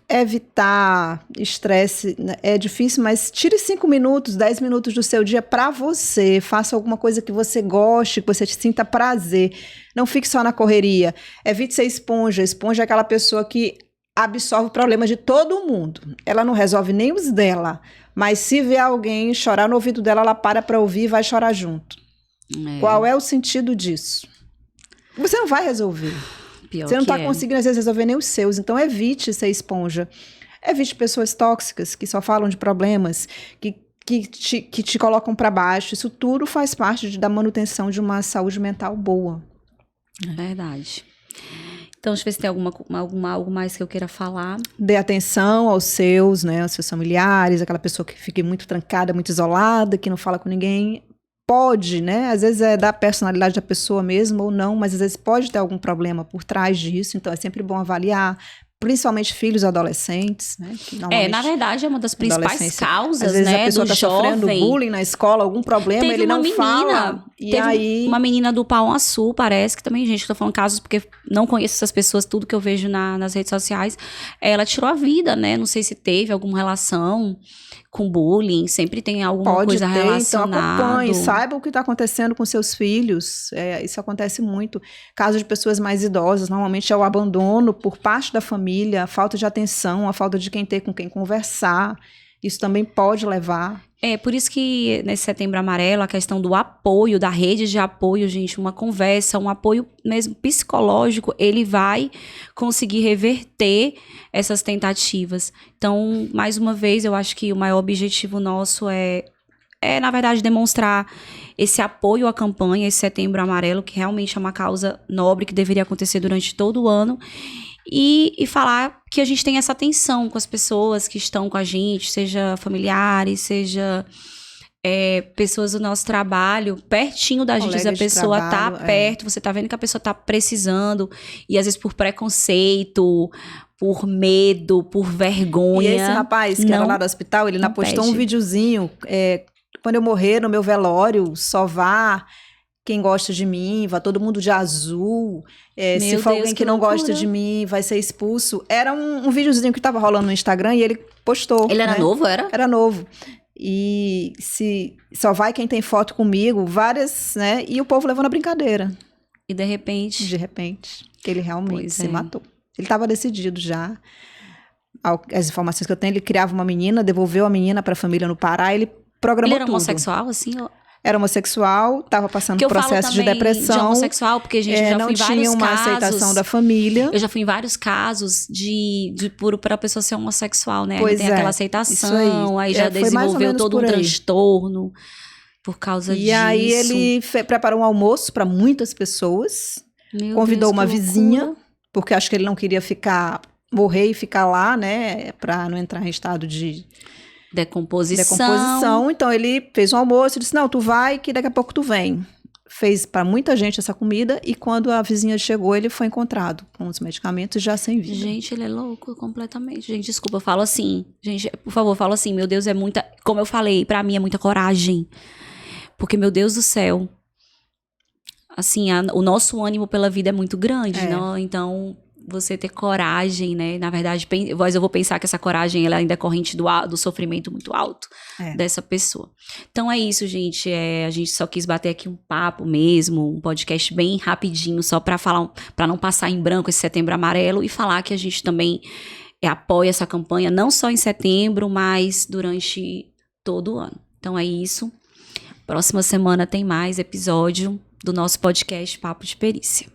evitar estresse. É difícil, mas tire 5 minutos, 10 minutos do seu dia para você. Faça alguma coisa que você goste, que você sinta prazer. Não fique só na correria. Evite ser esponja. Esponja é aquela pessoa que absorve problemas de todo mundo. Ela não resolve nem os dela. Mas se vê alguém chorar no ouvido dela, ela para ouvir e vai chorar junto. Qual é o sentido disso? Você não vai resolver. Você não está conseguindo, às vezes, resolver nem os seus. Então, evite ser esponja. Evite pessoas tóxicas que só falam de problemas, que te colocam para baixo. Isso tudo faz parte da manutenção de uma saúde mental boa.
É verdade. Então, deixa eu ver se tem algo mais que eu queira falar.
Dê atenção aos seus familiares, aquela pessoa que fica muito trancada, muito isolada, que não fala com ninguém. Pode, né? Às vezes é da personalidade da pessoa mesmo ou não, mas às vezes pode ter algum problema por trás disso. Então, é sempre bom avaliar, principalmente filhos adolescentes, né? Que
na verdade, é uma das principais causas,
às vezes
né,
a pessoa
do
está sofrendo
jovem.
bullying na escola, algum problema,
Teve
ele
uma
não
menina,
fala. E
teve
aí...
uma menina do Pão Açu, parece, que também, gente, eu tô falando casos porque não conheço essas pessoas, tudo que eu vejo nas redes sociais. Ela tirou a vida, né? Não sei se teve alguma relação com bullying, sempre tem alguma coisa relacionada.
Então acompanhe, saiba o que está acontecendo com seus filhos. Isso acontece muito. Casos de pessoas mais idosas, normalmente é o abandono por parte da família, a falta de atenção, a falta de quem ter com quem conversar. Isso também pode levar.
Por isso que nesse Setembro Amarelo, a questão do apoio, da rede de apoio, gente, uma conversa, um apoio mesmo psicológico, ele vai conseguir reverter essas tentativas. Então, mais uma vez, eu acho que o maior objetivo nosso é na verdade, demonstrar esse apoio à campanha, esse Setembro Amarelo, que realmente é uma causa nobre, que deveria acontecer durante todo o ano. E falar que a gente tem essa atenção com as pessoas que estão com a gente, seja familiares, seja pessoas do nosso trabalho, pertinho da gente, a pessoa tá perto, você tá vendo que a pessoa tá precisando, e às vezes por preconceito, por medo, por vergonha.
E esse rapaz que era lá do hospital, ele postou um videozinho, quando eu morrer no meu velório, só vá quem gosta de mim, vai todo mundo de azul. Se for alguém que não gosta de mim, vai ser expulso. Era um videozinho que tava rolando no Instagram e ele postou.
Ele era novo, era?
Era novo. E se só vai quem tem foto comigo, várias, né? E o povo levou na brincadeira.
E de repente?
De repente, ele realmente se matou. Ele estava decidido já. As informações que eu tenho, ele criava uma menina, devolveu a menina para a família no Pará, ele programou tudo.
Ele era homossexual, assim?
Era homossexual, estava passando por processo de depressão.
De homossexual, porque a gente já fui em vários casos. Não tinha uma aceitação
da família.
Eu já fui em vários casos para a pessoa ser homossexual, né?
Pois
tem aquela aceitação, aí já desenvolveu todo um transtorno por causa disso.
E aí ele preparou um almoço para muitas pessoas, convidou uma vizinha, porque acho que ele não queria morrer e ficar lá, né? Para não entrar em estado de decomposição. Então ele fez um almoço e disse, não, tu vai que daqui a pouco tu vem. Fez para muita gente essa comida e quando a vizinha chegou, ele foi encontrado com os medicamentos já sem vida.
Gente, ele é louco completamente. Gente, desculpa, eu falo assim. Gente, por favor, falo assim, meu Deus, é muita... Como eu falei, para mim é muita coragem. Porque, meu Deus do céu, assim, o nosso ânimo pela vida é muito grande, né? Então... você ter coragem, né? Na verdade, mas eu vou pensar que essa coragem ela é decorrente do sofrimento muito alto dessa pessoa. Então é isso, gente. A gente só quis bater aqui um papo mesmo, um podcast bem rapidinho, só para falar, para não passar em branco esse Setembro Amarelo e falar que a gente também apoia essa campanha, não só em setembro, mas durante todo o ano. Então é isso. Próxima semana tem mais episódio do nosso podcast Papo de Perícia.